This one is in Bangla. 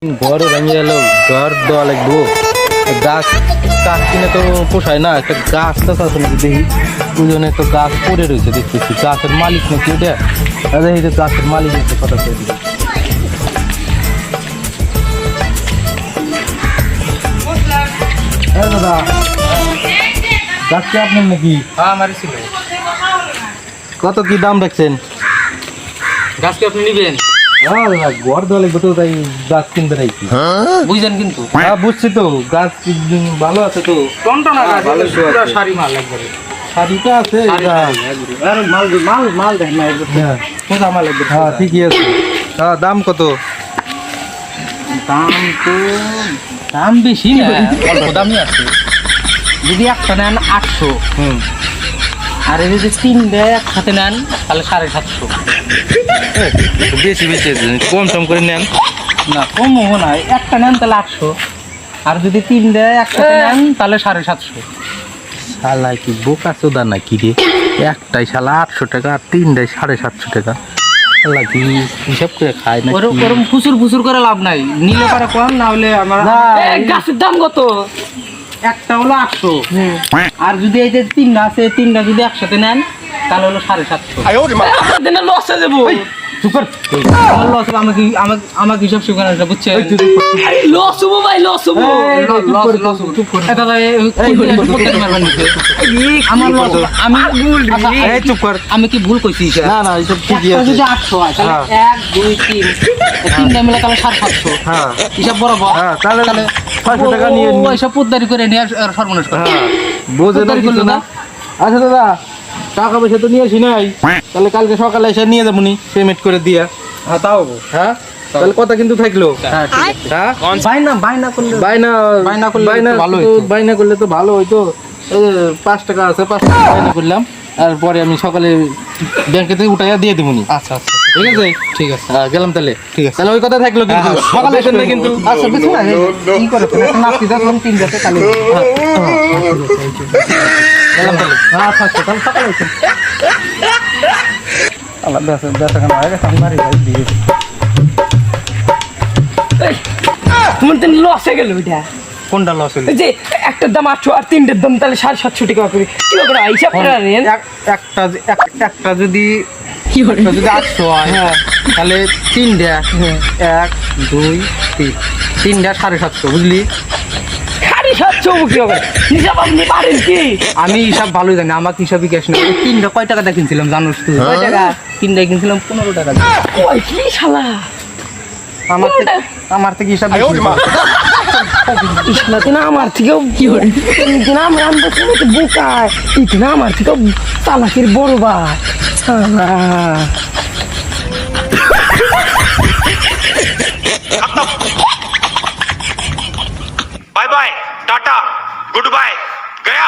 ঘর ভেঙে গেল, ঘর দেওয়া লাগবো। গাছ গাছ কিনে তো পোষায় না, একটা গাছ টাছ আছে নাকি দেখি। ওই জন্য একটা গাছ পড়ে রয়েছে দেখতেছি, গাছের মালিক নাকি ওটা। এই যে গাছের মালিক হচ্ছে কথা বলি। দাদা গাছ কি আপনার নাকি? হ্যাঁ আমার ছিল। কত কি দাম রাখছেন? গাছ কি আপনি নিবেন? ঘর দেওয়া লাগবে তো, তাই গাছ কিনতে রাখছি। বুঝছেন কিন্তু হ্যাঁ বুঝছি তো, গাছ ভালো আছে তো। টনটনা গাছ, ভালো পুরো সারি মাল একবারে। শাড়িটা আছে আরে মাল মাল মাল দেখ না, হ্যাঁ খোঁজা মাল একবার। হ্যাঁ ঠিকই আছে। হ্যাঁ দাম কত? দাম তো দাম বেশি না, অল্প দামই আছে। যদি একটা নেন 800, আর যদি 3 দেয় একসাথে নেন তাহলে 750। বেশি বেশি আছে, কম সম করে নেন। না কম হবো না, একটা নেন তাহলে 800, আর যদি 3 দেয় একসাথে নেন তাহলে 750। শালা কি বোকা চোদা নাকি রে? একটাই শালা 800 টাকা আর 3টাই 750 টাকা। শালা কি হিসাব করে খায় না? ওরকম ফুসুর ফুসুর করে লাভ নাই, নিলে পারে কম, না হলে আমার গাছের দাম কত? একটা হলো 800, আর যদি এই যে 3টা আছে, 3টা যদি একসাথে নেন তাহলে হলো 750। লস হয়ে যাবো। লস হবে, আমাকে হিসাব শিখানো এটা বুঝছে। লস হবো ভাই, লস হবো। আমি কি ভুল কইছি? না না এইসব ঠিকই আছে। যদি 800 হয় তাহলে 1 2 3 3টা মিলে তাহলে 750। হ্যাঁ হিসাব বরাবর। হ্যাঁ তাহলে 500 টাকা নিয়ে ওইসব পোদ্দারি করে নিয়ে সর্বনাশ করে। বোঝে না কিছু না। আচ্ছা দাদা, টাকা পয়সা তো নিয়ে আসি নাই, তাহলে কালকে সকালে এসে নিয়ে যাবো নি, পেমেন্ট করে দিয়া। হ্যাঁ তাও হ্যাঁ তাহলে কথা কিন্তু থাকলো। হ্যাঁ হ্যাঁ বাইনা করলে বাইনা করলে তো ভালো হইতো। এই যে 5 টাকা আছে, 5 টাকা বাইনা করলাম, আর পরে আমি সকালে ব্যাংকে থেকে উঠাইয়া দিয়ে দেবো নি। আচ্ছা আচ্ছা ঠিক আছে ঠিক আছে। গেলাম তাহলে। ঠিক আছে। তাহলে ওই কথা থাকলো কিন্তু সকালে এসে না কিন্তু। আচ্ছা বুঝছো না কি করে নাপি দাও 3 দিতে কালি। গেলাম তাহলে। আচ্ছা আচ্ছা তাহলে সকালে এসে আল্লাহ বেসা খানা হয়ে গেছে, আমি মারি ভাই দিয়ে। তোমার তো লস হয়ে গেল ওইটা। কোনটা লস হইলো? এই যে একটার দাম 800 আর 3টের দাম তাহলে 750 টাকা করে কিলো করে হিসাব করে নেন। একটা যদি কি করে যদি 800 হয়, হ্যাঁ তাহলে 3টা 1 2 3 3টা 750, বুঝলি? খালি 700 কি হবে হিসাব আপনি পারেন কি? আমি হিসাব ভালোই জানি, আমাকে হিসাবই ক্যাশ না। 3টা কয় টাকা দিয়ে কিনছিলাম জানোস তুই? কয় টাকা? 3টা কিনছিলাম 15 টাকা দিয়ে। ওই কি শালা আমার থেকে হিসাব ইসলাতে আমার থেকেও কি হয় না, আমরা আনতেছি না তো বোকায় ইতি না আমার থেকেও চালাকির বড় ভাই শালা। Bye bye tata good bye गया।